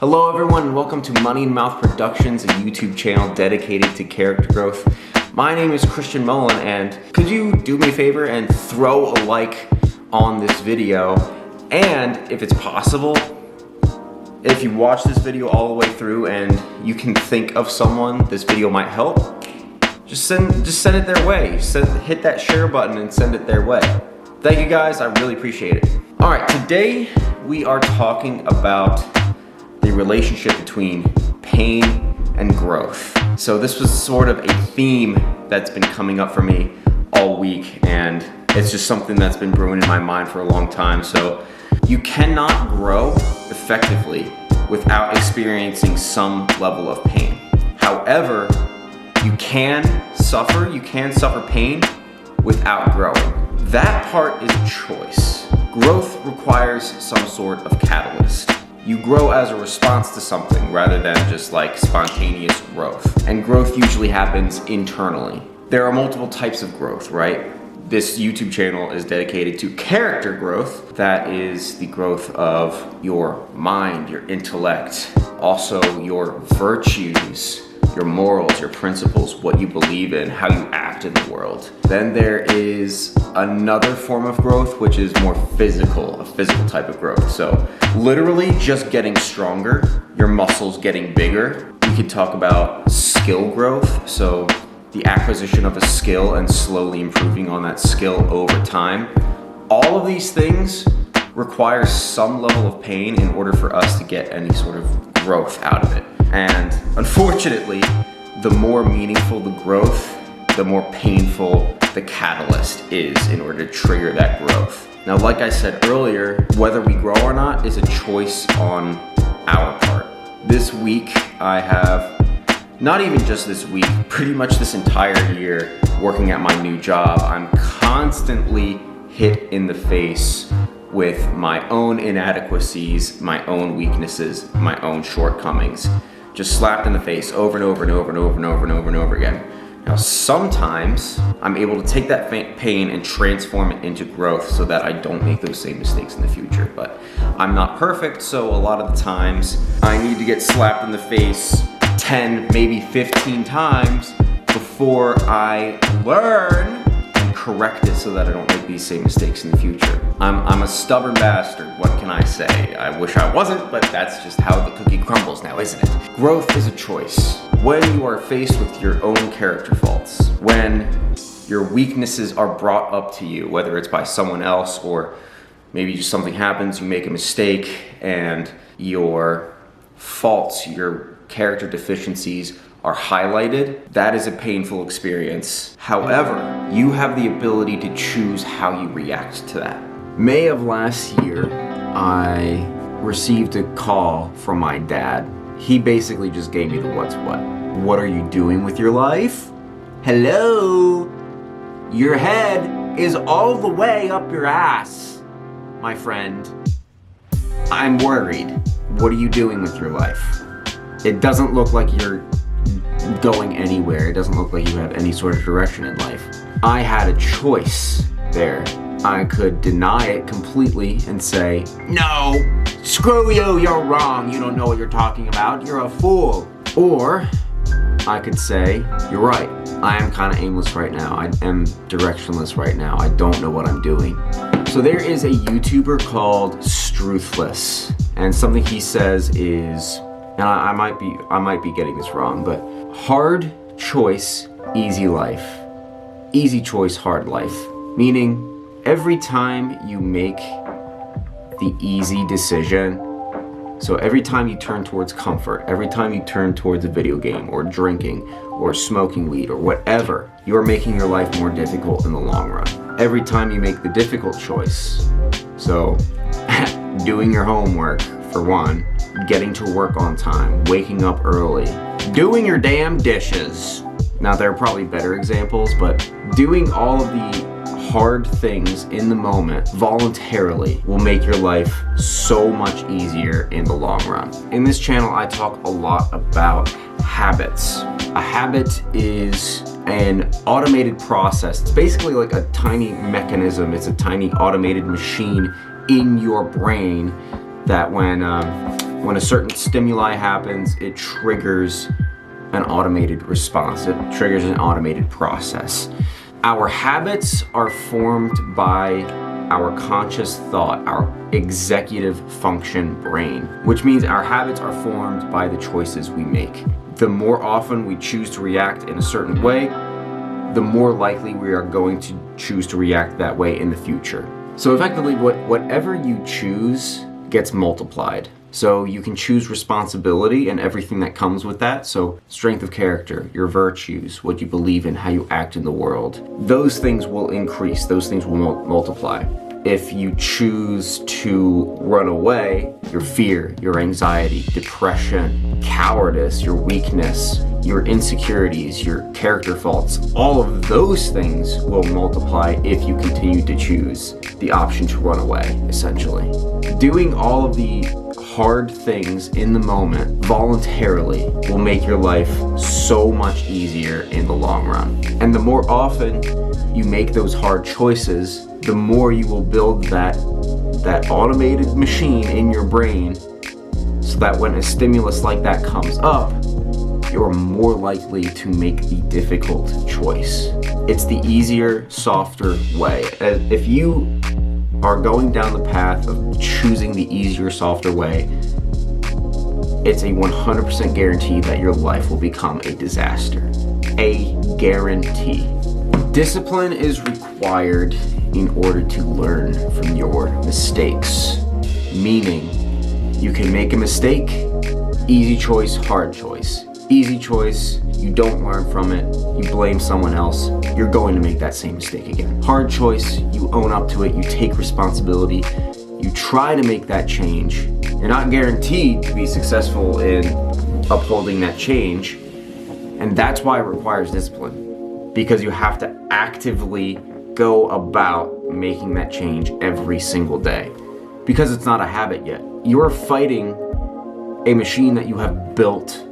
Hello everyone and welcome to Money and Mouth Productions, a YouTube channel dedicated to character growth. My name is Christian Mullen, and could you do me a favor and throw a like on this video? And if it's possible, if you watch this video all the way through and you can think of someone this video might help, just send it their way. Hit that share button and send it their way. Thank you guys, I really appreciate it. All right, today we are talking about the relationship between pain and growth. So this was sort of a theme that's been coming up for me all week, and it's just something that's been brewing in my mind for a long time. So you cannot grow effectively without experiencing some level of pain. However, you can suffer pain without growing. That part is a choice. Growth requires some sort of catalyst. You grow as a response to something rather than just like spontaneous growth. And growth usually happens internally. There are multiple types of growth, right? This YouTube channel is dedicated to character growth. That is the growth of your mind, your intellect, also your virtues, your morals, your principles, what you believe in, how you act in the world. Then there is another form of growth, which is more physical, a physical type of growth. So literally just getting stronger, your muscles getting bigger. We could talk about skill growth. So the acquisition of a skill and slowly improving on that skill over time. All of these things require some level of pain in order for us to get any sort of growth out of it. And unfortunately, the more meaningful the growth, the more painful the catalyst is in order to trigger that growth. Now, like I said earlier, whether we grow or not is a choice on our part. This week, I have, not even just this week, pretty much this entire year working at my new job, I'm constantly hit in the face with my own inadequacies, my own weaknesses, my own shortcomings. Just slapped in the face over and over and over and over and over and over and over again. Now, sometimes I'm able to take that pain and transform it into growth so that I don't make those same mistakes in the future. But I'm not perfect, so a lot of the times I need to get slapped in the face 10, maybe 15 times before I learn and correct it so that I don't make these same mistakes in the future. I'm a stubborn bastard, what can I say? I wish I wasn't, but that's just how the cookie crumbles now, isn't it? Growth is a choice. When you are faced with your own character faults, when your weaknesses are brought up to you, whether it's by someone else or maybe just something happens, you make a mistake, and your faults, your character deficiencies are highlighted, that is a painful experience. However, you have the ability to choose how you react to that. May of last year, I received a call from my dad. He basically just gave me the what's what. What are you doing with your life? Hello? Your head is all the way up your ass, my friend. I'm worried. What are you doing with your life? It doesn't look like you're going anywhere. It doesn't look like you have any sort of direction in life. I had a choice there. I could deny it completely and say, no, screw you, you're wrong, you don't know what you're talking about, you're a fool. Or I could say, you're right, I am kind of aimless right now, I am directionless right now, I don't know what I'm doing. So there is a YouTuber called Struthless, and something he says is, and I might be getting this wrong, but hard choice, easy life. Easy choice, hard life. Meaning, every time you make the easy decision, so every time you turn towards comfort, every time you turn towards a video game or drinking or smoking weed or whatever, you are making your life more difficult in the long run. Every time you make the difficult choice, so doing your homework for one, getting to work on time, waking up early, doing your damn dishes. Now, there are probably better examples, but doing all of the hard things in the moment voluntarily will make your life so much easier in the long run. In this channel, I talk a lot about habits. A habit is an automated process. It's basically like a tiny mechanism. It's a tiny automated machine in your brain that when When a certain stimuli happens, it triggers an automated response. It triggers an automated process. Our habits are formed by our conscious thought, our executive function brain, which means our habits are formed by the choices we make. The more often we choose to react in a certain way, the more likely we are going to choose to react that way in the future. So effectively, whatever you choose gets multiplied. So you can choose responsibility and everything that comes with that. So strength of character, your virtues, what you believe in, how you act in the world. Those things will increase, those things will multiply. If you choose to run away, your fear, your anxiety, depression, cowardice, your weakness, your insecurities, your character faults, all of those things will multiply if you continue to choose the option to run away, essentially. Doing all of the hard things in the moment voluntarily will make your life so much easier in the long run. And the more often you make those hard choices, the more you will build that automated machine in your brain so that when a stimulus like that comes up, you're more likely to make the difficult choice. It's the easier, softer way. If you are going down the path of choosing the easier, softer way, it's a 100% guarantee that your life will become a disaster. A guarantee. Discipline is required in order to learn from your mistakes. Meaning, you can make a mistake, easy choice, hard choice. Easy choice, you don't learn from it, you blame someone else, you're going to make that same mistake again. Hard choice, you own up to it, you take responsibility, you try to make that change. You're not guaranteed to be successful in upholding that change, and that's why it requires discipline, because you have to actively go about making that change every single day, because it's not a habit yet. You're fighting a machine that you have built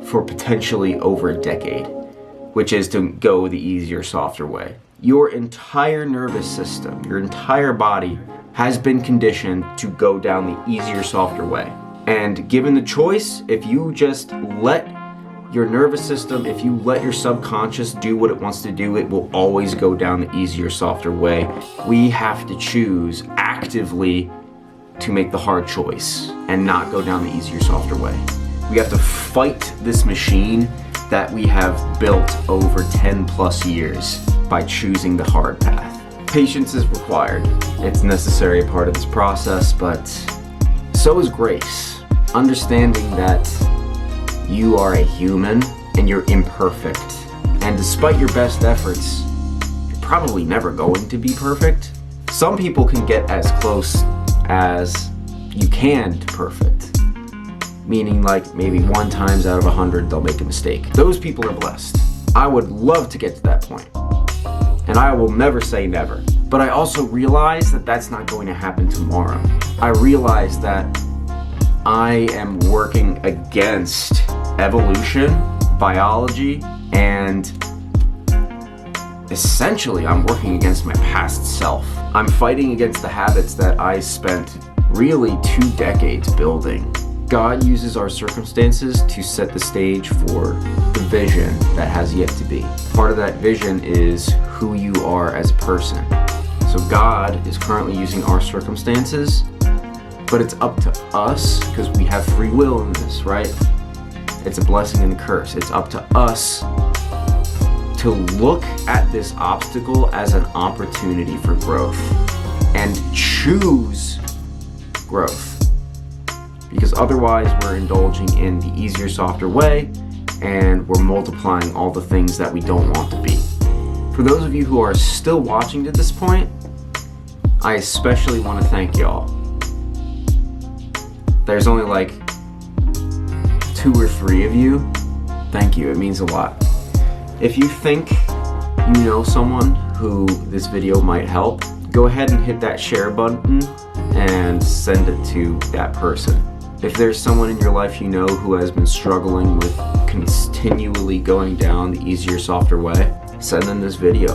for potentially over a decade, which is to go the easier, softer way. Your entire nervous system, your entire body has been conditioned to go down the easier, softer way. And given the choice, if you just let your nervous system, if you let your subconscious do what it wants to do, it will always go down the easier, softer way. We have to choose actively to make the hard choice and not go down the easier, softer way. We have to fight this machine that we have built over 10 plus years by choosing the hard path. Patience is required. It's a necessary part of this process, but so is grace. Understanding that you are a human and you're imperfect. And despite your best efforts, you're probably never going to be perfect. Some people can get as close as you can to perfect. Meaning like maybe 1 times out of 100 they'll make a mistake. Those people are blessed. I would love to get to that point. And I will never say never. But I also realize that that's not going to happen tomorrow. I realize that I am working against evolution, biology, and essentially I'm working against my past self. I'm fighting against the habits that I spent really 2 decades building. God uses our circumstances to set the stage for the vision that has yet to be. Part of that vision is who you are as a person. So God is currently using our circumstances, but it's up to us, because we have free will in this, right? It's a blessing and a curse. It's up to us to look at this obstacle as an opportunity for growth and choose growth. Because otherwise we're indulging in the easier, softer way, and we're multiplying all the things that we don't want to be. For those of you who are still watching to this point, I especially want to thank y'all. There's only like 2 or 3 of you. Thank you, it means a lot. If you think you know someone who this video might help, go ahead and hit that share button and send it to that person. If there's someone in your life you know who has been struggling with continually going down the easier, softer way, send them this video.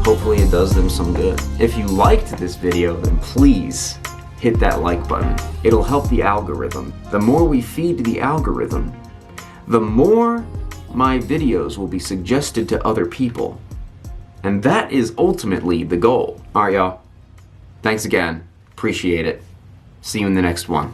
Hopefully it does them some good. If you liked this video, then please hit that like button. It'll help the algorithm. The more we feed the algorithm, the more my videos will be suggested to other people. And that is ultimately the goal. Alright, y'all. Thanks again. Appreciate it. See you in the next one.